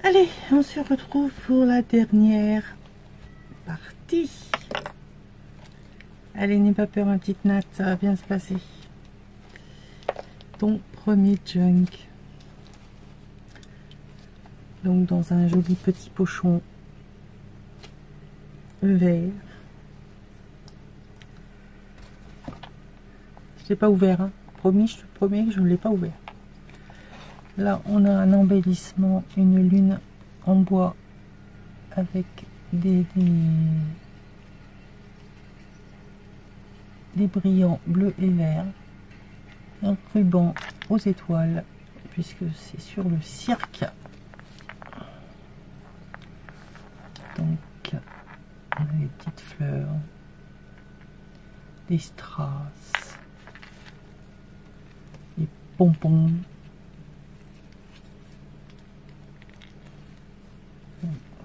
Allez, on se retrouve pour la dernière partie. Allez, n'aie pas peur, ma petite Nat, ça va bien se passer. Ton premier junk. Donc dans un joli petit pochon vert. Je l'ai pas ouvert, hein. Promis, je te promets que je ne l'ai pas ouvert. Là, on a un embellissement, une lune en bois avec des brillants bleus et verts. Un ruban aux étoiles, puisque c'est sur le cirque. Donc, on a des petites fleurs, des strass, des pompons.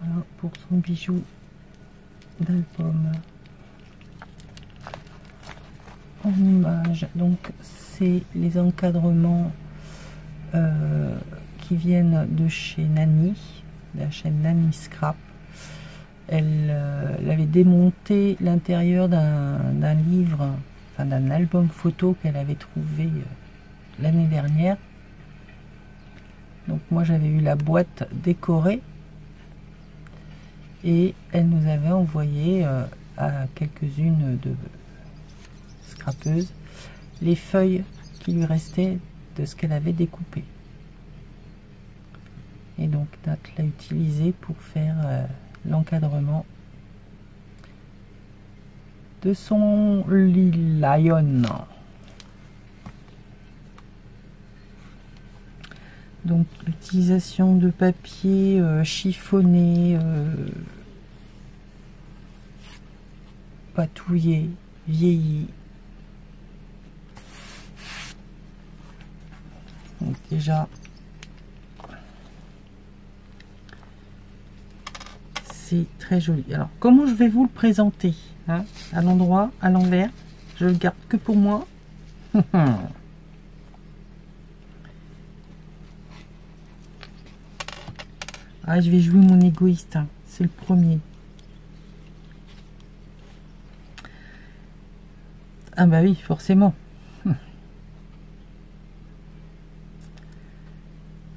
Voilà pour son bijou d'album en image. Donc c'est les encadrements qui viennent de chez Nani, de la chaîne Nani Scrap. Elle avait démonté l'intérieur d'un livre, enfin d'un album photo qu'elle avait trouvé l'année dernière. Donc moi j'avais eu la boîte décorée. Et elle nous avait envoyé à quelques-unes de scrapeuses les feuilles qui lui restaient de ce qu'elle avait découpé. Et donc Nat l'a utilisé pour faire l'encadrement de son lion. Donc l'utilisation de papier chiffonné, patouillé, vieilli. Donc déjà, c'est très joli. Alors comment je vais vous le présenter, hein, à l'endroit, à l'envers, je le garde que pour moi. Ah, je vais jouer mon égoïste, hein. C'est le premier. Ah bah oui, forcément.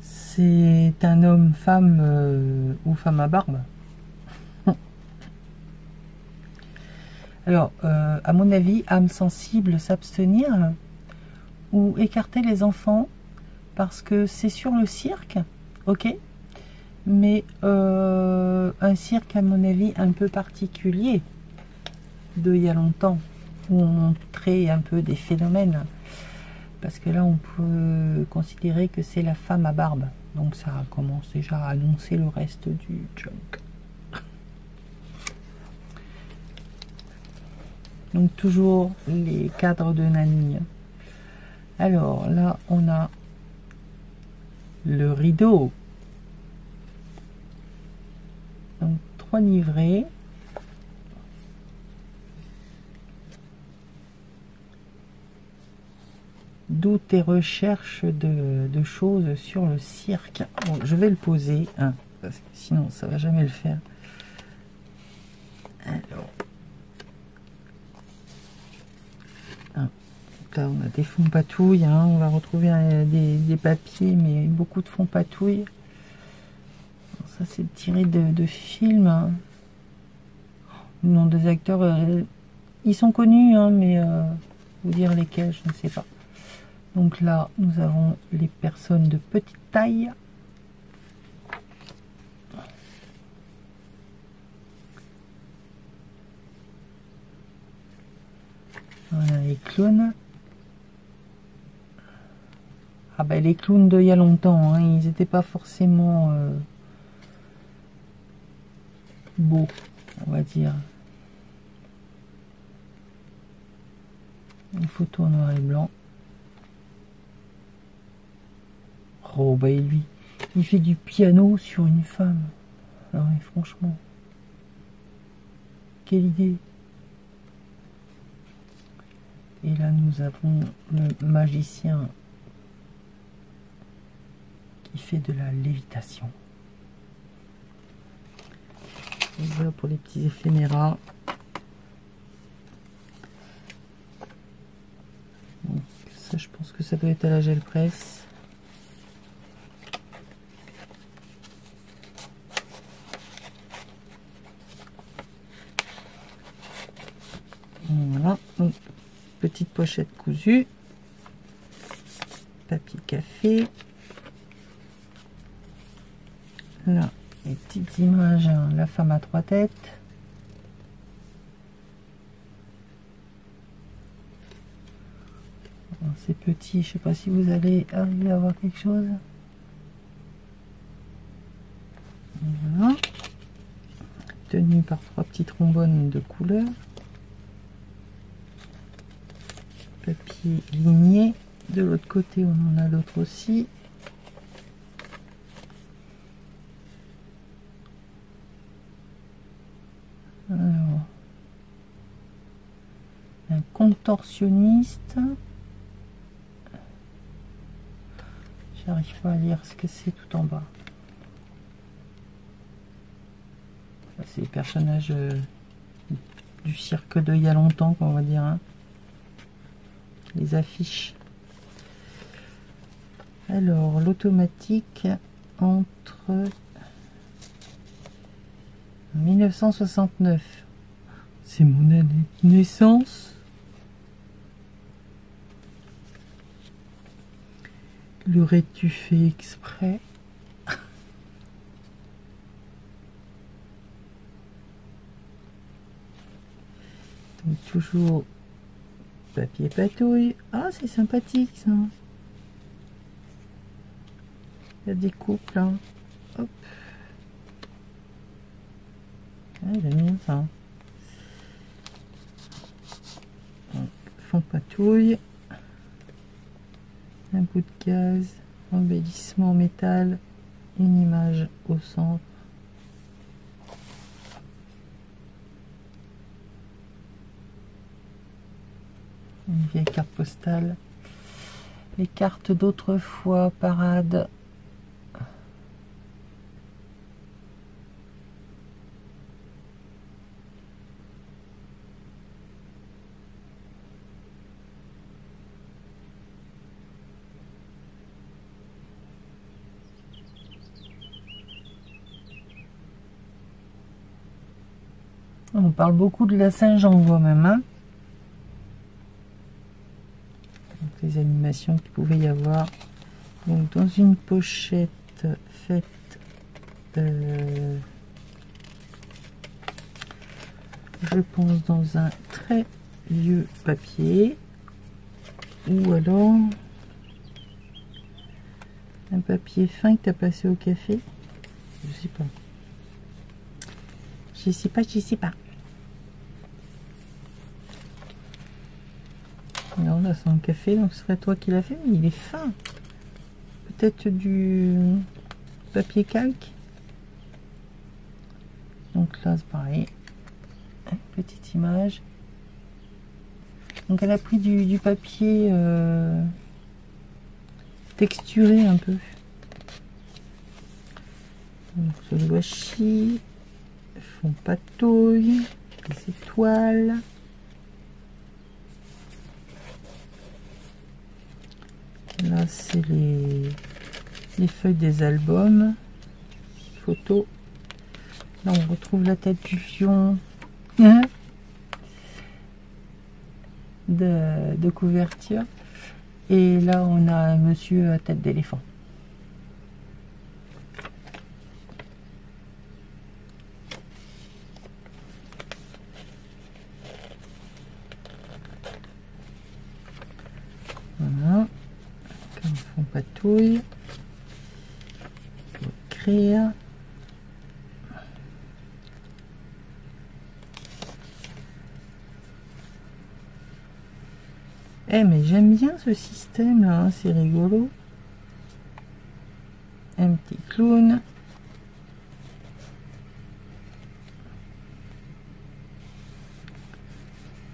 C'est un homme-femme ou femme à barbe. Alors, à mon avis, âme sensible, s'abstenir ou écarter les enfants parce que c'est sur le cirque, ok? Mais un cirque, à mon avis, un peu particulier d'il y a longtemps, où on montrait un peu des phénomènes. Parce que là, on peut considérer que c'est la femme à barbe. Donc ça commence déjà à annoncer le reste du junk. Donc toujours les cadres de Nani. Alors là, on a le rideau. Donc 3 livrets. D'où tes recherches de choses sur le cirque. Bon, je vais le poser, hein, parce que sinon ça va jamais le faire. Alors, hein, là on a des fonds patouilles, hein, on va retrouver des papiers, mais beaucoup de fonds patouilles. Ça c'est tiré de films. Hein. Le nom des acteurs, ils sont connus, hein, mais vous dire lesquels, je ne sais pas. Donc là, nous avons les personnes de petite taille. Voilà les clowns. Ah ben les clowns d'il y a longtemps, hein, ils n'étaient pas forcément beaux, on va dire. Une photo en noir et blanc. Oh bah lui, il fait du piano sur une femme. Alors franchement, quelle idée. Et là nous avons le magicien qui fait de la lévitation. Voilà pour les petits éphéméras. Donc, ça, je pense que ça doit être à la gel presse. Voilà, donc, petite pochette cousue, papier café. Là, les petites images, hein, la femme à 3 têtes. C'est petit, je sais pas si vous allez arriver à voir quelque chose. Voilà. Tenu par 3 petits trombones de couleur. Papier ligné. De l'autre côté, on en a l'autre aussi. Alors, un contorsionniste. J'arrive pas à lire ce que c'est tout en bas. C'est les personnages du cirque d'il y a longtemps, on va dire. Hein. Les affiches. Alors, l'automatique entre 1969. C'est mon année de naissance. L'aurais-tu fait exprès? Donc toujours papier patouille. Ah, c'est sympathique ça. Il y a des coupes là. Hop. Ah, il a mis ça. Donc, fond patouille. Un bout de gaz. Embellissement métal. Une image au centre. Une vieille carte postale. Les cartes d'autrefois, parade. On parle beaucoup de la Saint-Jean, voit même. Hein, donc, les animations qu'il pouvait y avoir. Donc, dans une pochette faite je pense dans un très vieux papier, ou alors un papier fin que tu as passé au café. Je sais pas. Je sais pas. Non, là c'est un café, donc ce serait toi qui l'as fait, mais il est fin. Peut-être du papier calque. Donc là c'est pareil. Petite image. Donc elle a pris du papier texturé un peu. Donc ce washi, fond patouille, des étoiles. Là c'est les feuilles des albums, photos. Là on retrouve la tête du lion. De couverture, et là on a un monsieur à tête d'éléphant. Voilà, comme fond patouille, écrire. Eh mais j'aime bien ce système là, hein, c'est rigolo. Un petit clown.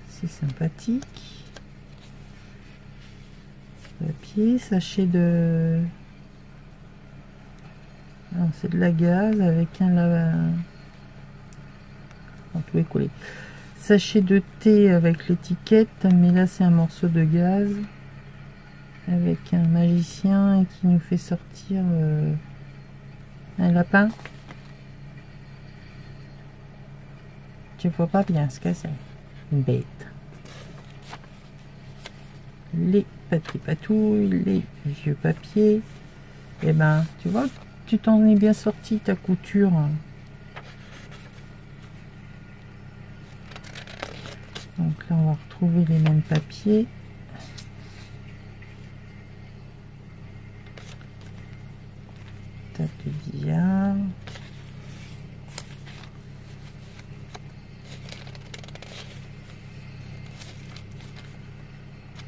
C'est sympathique. Papier, sachet de... C'est de la gaze avec un on pouvait coller. Sachet de thé avec l'étiquette, mais là c'est un morceau de gaz avec un magicien qui nous fait sortir un lapin. Tu vois pas bien ce que c'est, une bête. Les papiers patouilles, les vieux papiers. Et ben, tu vois, tu t'en es bien sorti ta couture. Donc là, on va retrouver les mêmes papiers. Table de billard.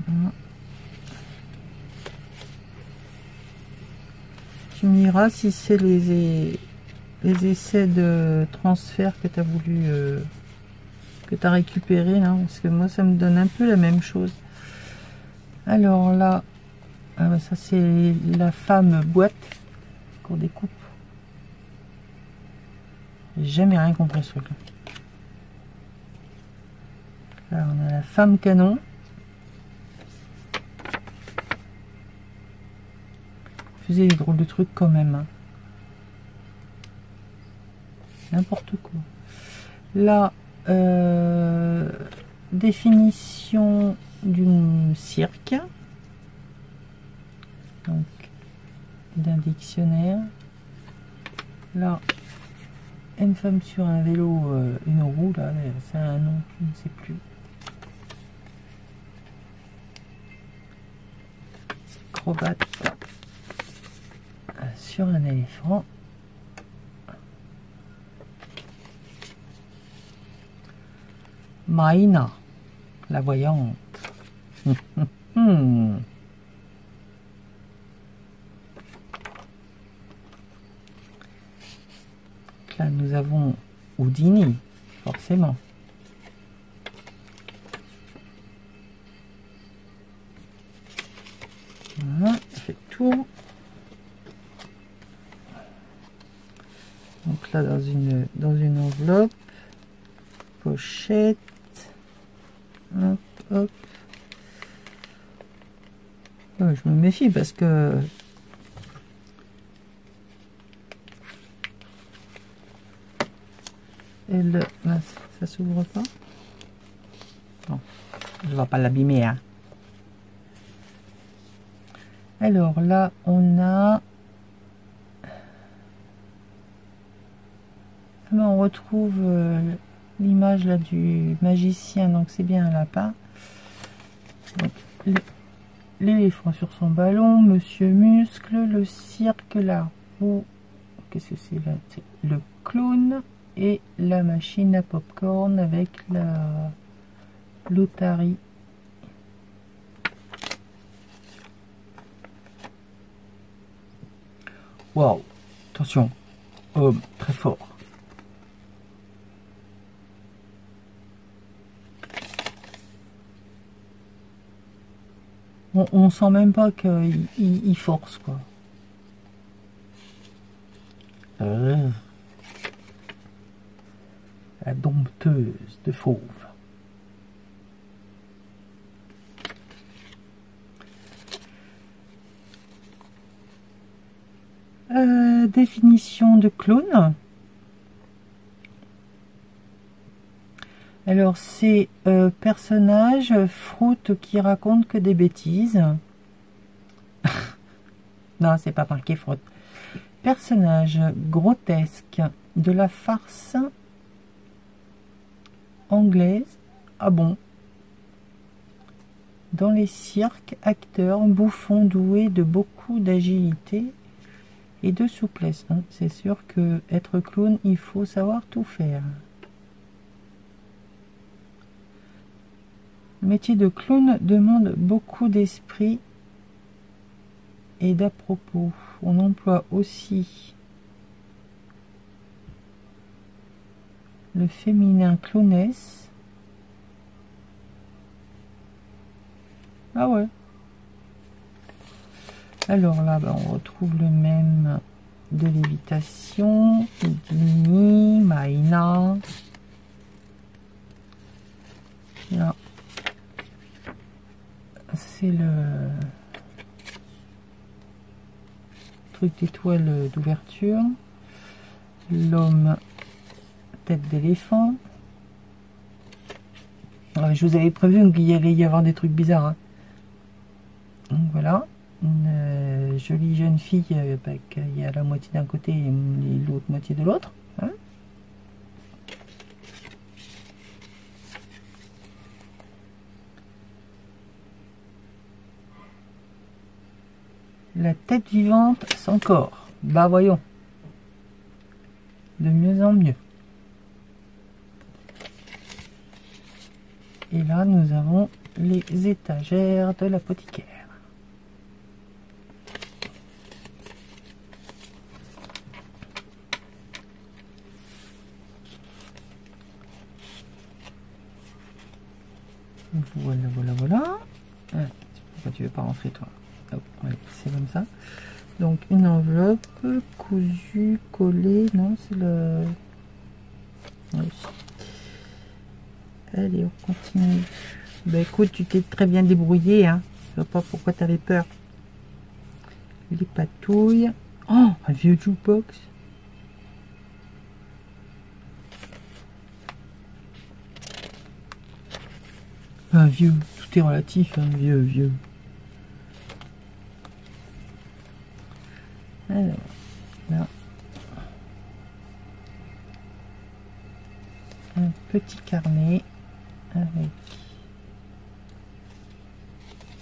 Voilà. Tu me diras si c'est les essais de transfert que tu as voulu que tu as récupéré là, parce que moi ça me donne un peu la même chose. Alors là, ah bah ça c'est la femme boîte qu'on découpe. J'ai jamais rien compris ce truc là. Alors on a la femme canon. Faisait des drôles de trucs quand même. Hein. N'importe quoi. Là, définition d'une cirque. Donc, d'un dictionnaire. Là, une femme sur un vélo, une roue, là, c'est un nom, je ne sais plus. Acrobate sur un éléphant. Maïna, la voyante. Là, nous avons Houdini, forcément. Voilà, fait le tour. Donc là, dans une enveloppe, pochette. Hop, hop. Ouais, je me méfie parce que elle, là, ça s'ouvre pas. Bon, je ne vais pas l'abîmer. Hein. Alors là, on a. On retrouve l'image là du magicien, donc c'est bien un lapin. L'éléphant sur son ballon, Monsieur Muscle, le cirque, la roue, qu'est-ce que c'est là? C'est le clown et la machine à popcorn avec la l'otarie. Waouh, attention, très fort. On sent même pas qu'il force quoi. La dompteuse de fauve. Définition de clown. Alors c'est personnage fruit qui raconte que des bêtises. Non, c'est pas marqué fruit. Personnage grotesque de la farce anglaise. Ah bon? Dans les cirques, acteur, bouffon doué de beaucoup d'agilité et de souplesse. Donc c'est sûr que être clown, il faut savoir tout faire. Le métier de clown demande beaucoup d'esprit et d'à-propos. On emploie aussi le féminin clowness. Ah ouais. Alors là, ben, on retrouve le même de lévitation, Houdini, Maïna. Là, c'est le truc d'étoile d'ouverture. L'homme, tête d'éléphant. Je vous avais prévu qu'il y allait y avoir des trucs bizarres. Hein. Donc voilà, une jolie jeune fille qui a la moitié d'un côté et l'autre moitié de l'autre. Hein. La tête vivante sans corps. Bah voyons. De mieux en mieux. Et là, nous avons les étagères de l'apothicaire. Voilà, voilà, voilà. Pourquoi tu veux pas rentrer, toi? Oh, ouais, c'est comme ça. Donc, une enveloppe cousue, collée. Non, c'est le... Oui. Allez, on continue. Ben écoute, tu t'es très bien débrouillé, hein. Je vois pas pourquoi tu avais peur. Les patouilles. Oh, un vieux jukebox. Un vieux, tout est relatif, hein, vieux. Alors, là. Un petit carnet avec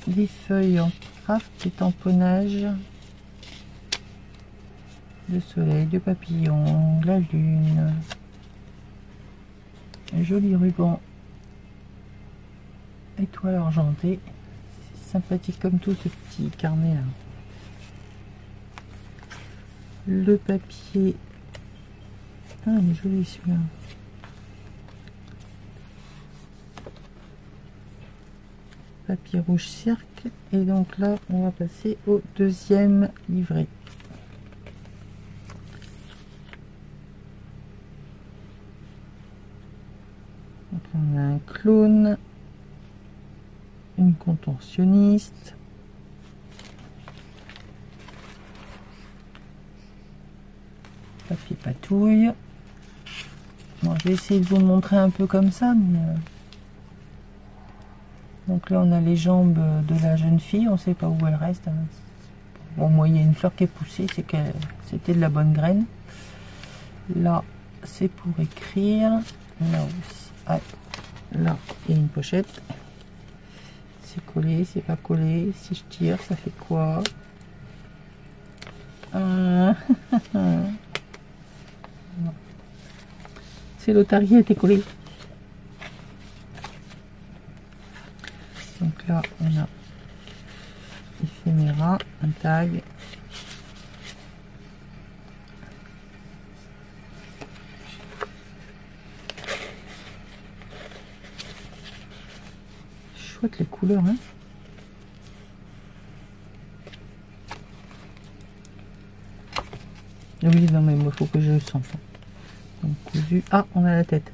des feuilles en craft et tamponnage de soleil, de papillon, de la lune, un joli ruban étoile argentée. C'est sympathique comme tout ce petit carnet là. Le papier, ah il est joli celui-là. Papier rouge cirque. Et donc là on va passer au deuxième livret. Donc on a un clown, une contorsionniste, papier patouille. Bon, je vais essayer de vous le montrer un peu comme ça, mais donc là on a les jambes de la jeune fille, on ne sait pas où elle reste. Hein. Bon, moi il y a une fleur qui est poussée, c'est que c'était de la bonne graine. Là c'est pour écrire. Là aussi. Ah, là il y a une pochette. C'est collé, c'est pas collé. Si je tire, ça fait quoi? C'est l'otarie a été collé. Donc là, on a éphéméra, un tag. Chouette les couleurs, hein. Oui, non mais il faut que je le sente. Donc cousu. Ah, on a la tête.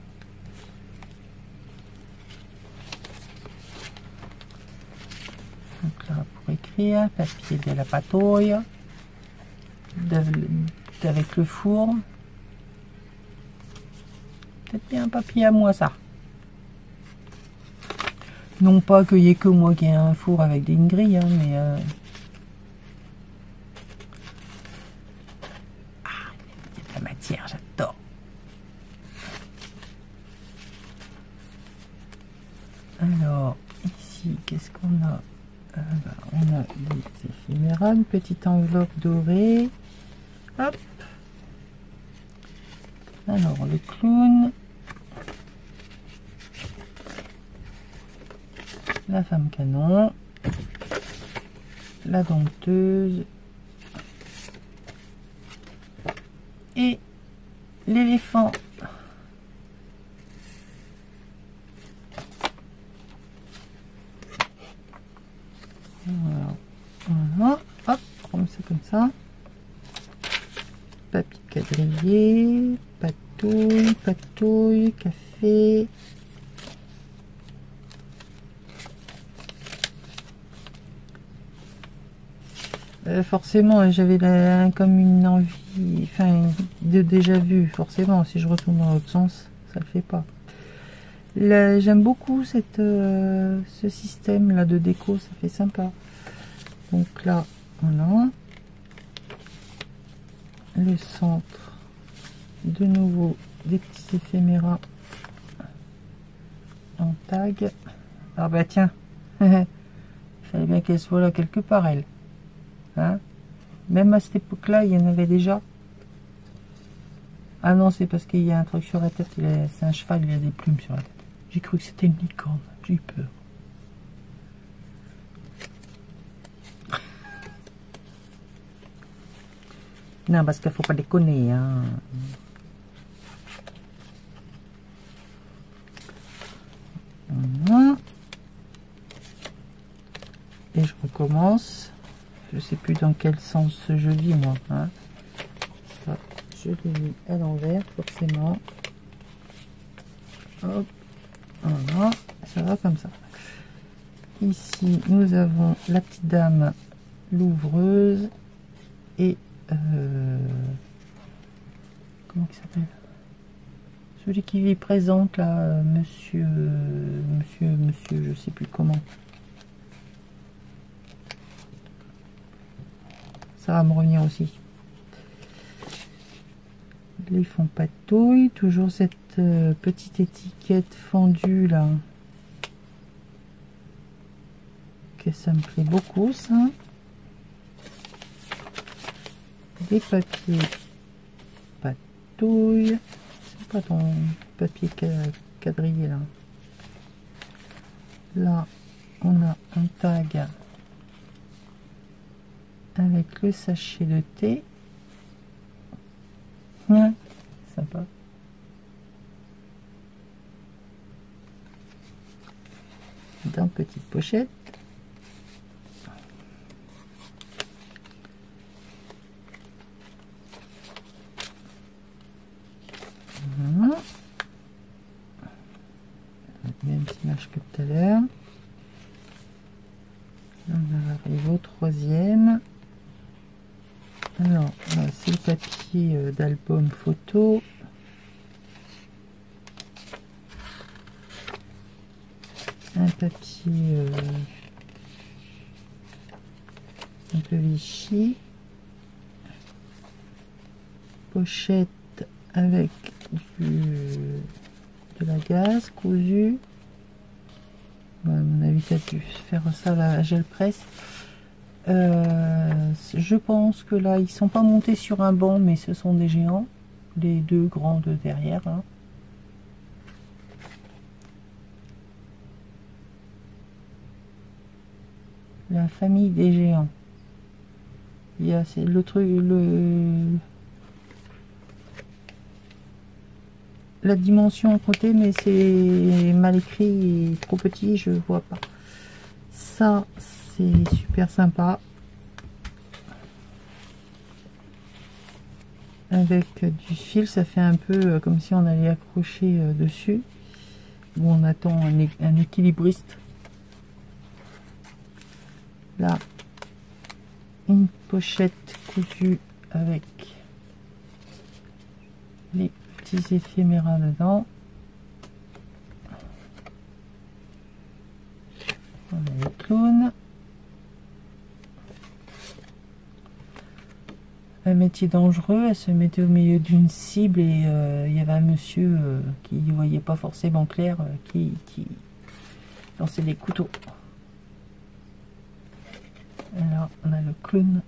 Donc là, pour écrire, papier de la patouille, avec le four. Peut-être bien un papier à moi, ça. Non pas qu'il n'y ait que moi qui ai un four avec des grilles, hein, mais... Ah, il y a de la matière, j'adore. Alors, ici, qu'est-ce qu'on a? On a des éphémérales, une petite enveloppe dorée. Hop. Alors, le clown. La femme canon. La dompteuse. Et l'éléphant. Voilà, hop, on met ça comme ça. Papier quadrillé, patouille, café. Forcément, j'avais comme une envie, enfin, de déjà vu. Forcément, si je retourne dans l'autre sens, ça le fait pas. J'aime beaucoup ce système là de déco, ça fait sympa. Donc là, voilà. Le centre, de nouveau des petits éphéméras en tag. Ah bah tiens, il fallait bien qu'elle soit là quelque part, elle. Hein, même à cette époque-là, il y en avait déjà. Ah non, c'est parce qu'il y a un truc sur la tête. C'est un cheval, il a des plumes sur la tête. J'ai cru que c'était une licorne. J'ai eu peur. Non, parce qu'il faut pas déconner. Hein. Voilà. Et je recommence. Je sais plus dans quel sens je vis, moi. Hein. Ça, je l'ai mis à l'envers, forcément. Hop. Voilà. Ça va comme ça. Ici, nous avons la petite dame, l'ouvreuse. Et... comment il s'appelle? Celui qui lui présente, là, monsieur, je sais plus comment. Ça va me revenir aussi. Les fonds patouille, toujours cette petite étiquette fendue là. Que ça me plaît beaucoup, ça. Des papiers patouille. C'est pas ton papier quadrillé là. Là, on a un tag avec le sachet de thé. Ouais, sympa. Dans petite pochette. Voilà. Même image que tout à l'heure. On arrive au troisième. Alors, c'est le papier d'album photo. Un papier un peu Vichy. Pochette avec de la gaze cousue. À mon avis, tu as dû faire ça à la gel presse. Je pense que là, ils sont pas montés sur un banc, mais ce sont des géants. Les deux grands de derrière. Hein. La famille des géants. Il y a le truc, la dimension à côté, mais c'est mal écrit et trop petit, je vois pas. Ça, c'est super sympa. Avec du fil, ça fait un peu comme si on allait accrocher dessus. Où on attend un équilibriste. Là, une pochette cousue avec les petits éphéméras dedans. On a les clowns. Un métier dangereux, elle se mettait au milieu d'une cible et il y avait un monsieur qui ne voyait pas forcément clair, qui lançait des couteaux. Alors on a le clown.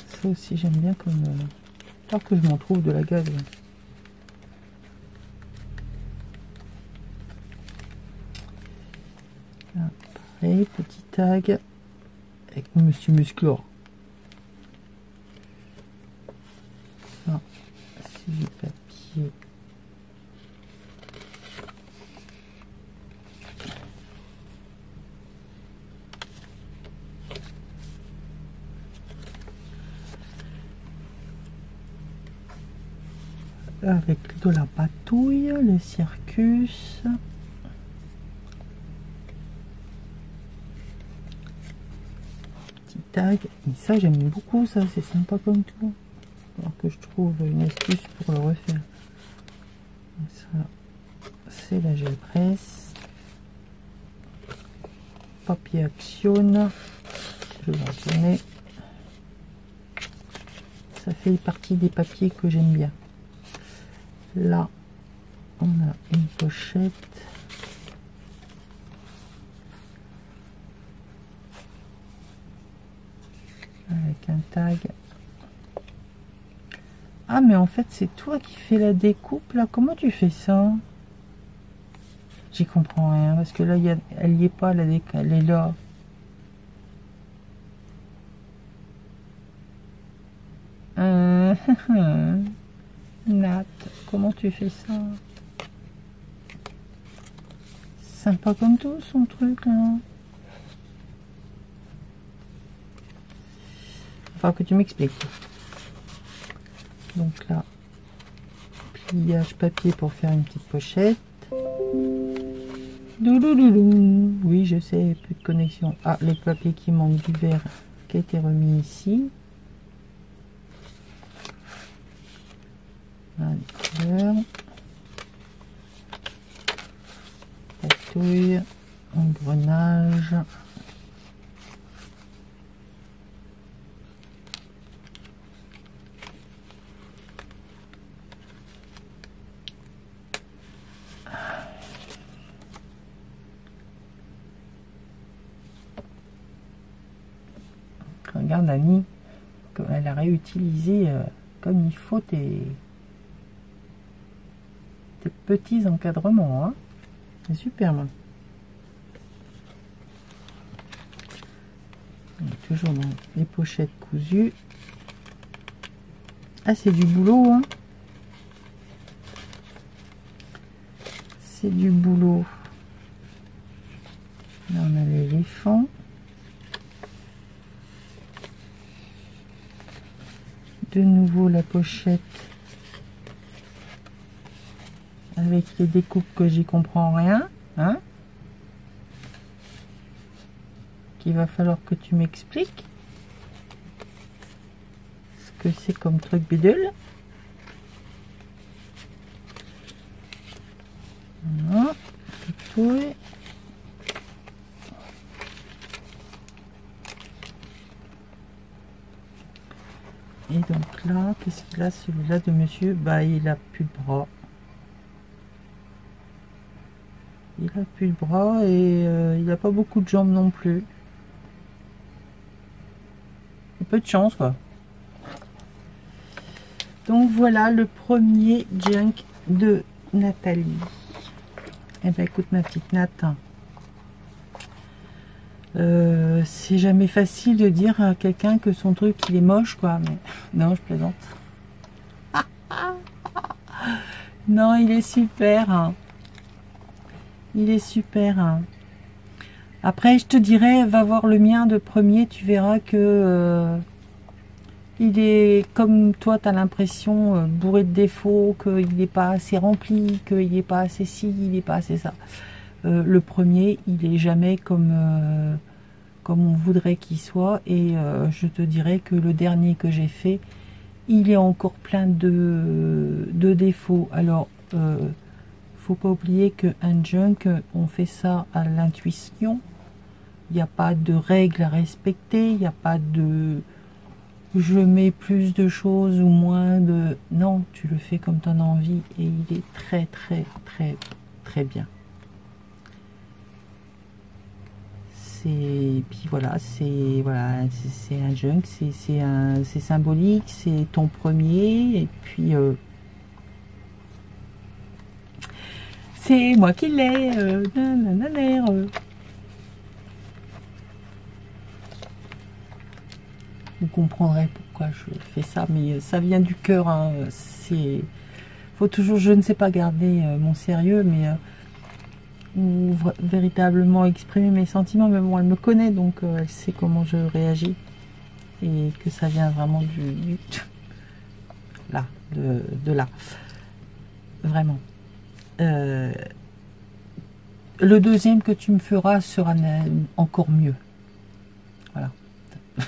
Ça aussi j'aime bien comme... alors que je m'en trouve de la gaze. Là, pareil, petit tag avec Monsieur Musclor. Ça, c'est du papier. avec de la patouille, le circus. Petit tag. Et ça, j'aime beaucoup ça, c'est sympa comme tout. Alors que je trouve une astuce pour le refaire. Ça, c'est la gel presse. Papier Action. Je vais en tourner. Ça fait partie des papiers que j'aime bien. Là, on a une pochette. Avec un tag. Ah, mais en fait, c'est toi qui fais la découpe, là. Comment tu fais ça? J'y comprends rien, parce que là, elle n'y est pas, la découpe, elle est là. Nat, comment tu fais ça? Sympa comme tout, son truc, là. Enfin, que tu m'expliques. Donc là, pliage papier pour faire une petite pochette. Doulouloulou. Oui, je sais, plus de connexion. Ah, les papiers qui manquent du verre qui a été remis ici. Là, les couleurs. Patouille, engrenage. Regarde Annie, comme elle a réutilisé comme il faut tes petits encadrements, hein. C'est superbe. Toujours dans les pochettes cousues. Ah, c'est du boulot, hein. C'est du boulot. Là, on a l'éléphant. De nouveau la pochette avec les découpes que j'y comprends rien, hein, qu'il va falloir que tu m'expliques ce que c'est comme truc bidule. Voilà. Et donc là, qu'est-ce qu'il a celui-là de monsieur? Bah, il a plus de bras. Il a plus de bras et il n'a pas beaucoup de jambes non plus. Un peu de chance, quoi. Donc voilà le premier junk de Nathalie. Eh ben écoute ma petite Nat. C'est jamais facile de dire à quelqu'un que son truc il est moche, quoi, mais non, je plaisante. Non, il est super, hein. Il est super, hein. Après je te dirais, va voir le mien de premier, tu verras que il est comme toi, tu as l'impression bourré de défauts, qu'il n'est pas assez rempli, qu'il n'est pas assez ci, il n'est pas assez ça. Le premier, il est jamais comme on voudrait qu'il soit, et je te dirais que le dernier que j'ai fait, il est encore plein de défauts. Alors faut pas oublier qu'un junk, on fait ça à l'intuition. Il n'y a pas de règles à respecter, il n'y a pas de je mets plus de choses ou moins de... Non, tu le fais comme tu en as envie, et il est très très très très bien. Puis voilà, c'est un junk, c'est symbolique, c'est ton premier, et puis c'est moi qui l'ai. Vous comprendrez pourquoi je fais ça, mais ça vient du cœur, hein. Faut toujours, je ne sais pas garder mon sérieux, mais ou véritablement exprimer mes sentiments, mais bon, elle me connaît, donc elle sait comment je réagis, et que ça vient vraiment de là. vraiment. Le deuxième que tu me feras sera encore mieux. Voilà. Il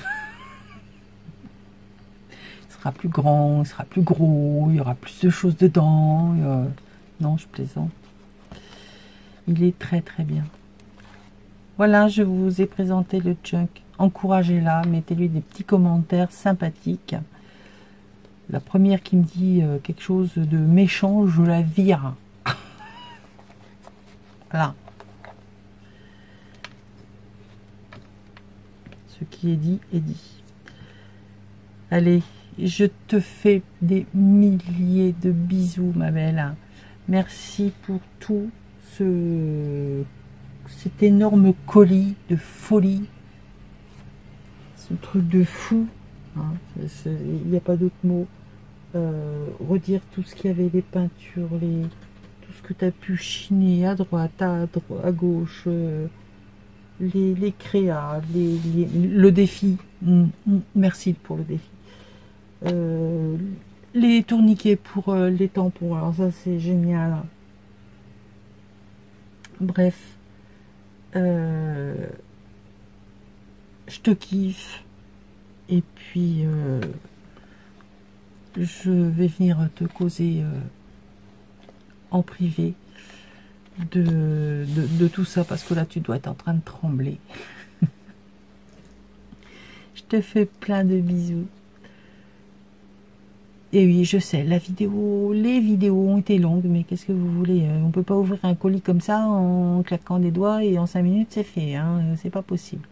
sera plus grand, il sera plus gros, il y aura plus de choses dedans. Non, je plaisante. Il est très très bien. Voilà, je vous ai présenté le junk. Encouragez-la, mettez-lui des petits commentaires sympathiques. La première qui me dit quelque chose de méchant, je la vire. Voilà. Ce qui est dit est dit. Allez, je te fais des milliers de bisous, ma belle. Merci pour tout cet énorme colis de folie. Ce truc de fou. Hein, il n'y a pas d'autre mot. Redire tout ce qu'il y avait, les peintures, tout ce que tu as pu chiner à droite, à gauche, les créas, le défi. Merci pour le défi. Les tourniquets pour les tampons, alors ça c'est génial. Bref, je te kiffe. Et puis je vais venir te causer en privé de tout ça, parce que là tu dois être en train de trembler. Je te fais plein de bisous. Et oui, je sais, les vidéos ont été longues, mais qu'est-ce que vous voulez? On peut pas ouvrir un colis comme ça en claquant des doigts et en 5 minutes c'est fait, hein, c'est pas possible.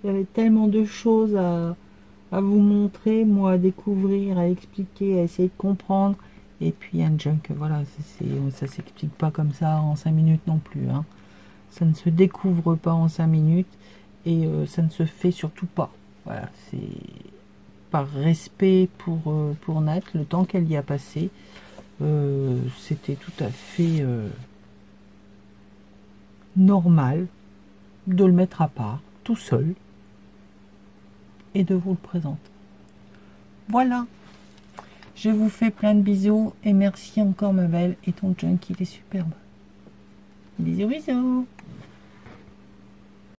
Il y avait tellement de choses à vous montrer, moi à découvrir, à expliquer, à essayer de comprendre. Et puis un junk, voilà, ça s'explique pas comme ça en 5 minutes non plus. Hein. Ça ne se découvre pas en 5 minutes et ça ne se fait surtout pas. Voilà, c'est par respect pour Nat, le temps qu'elle y a passé, c'était tout à fait normal de le mettre à part, tout seul, et de vous le présenter. Voilà, je vous fais plein de bisous et merci encore ma belle, et ton junk il est superbe. Bisous bisous.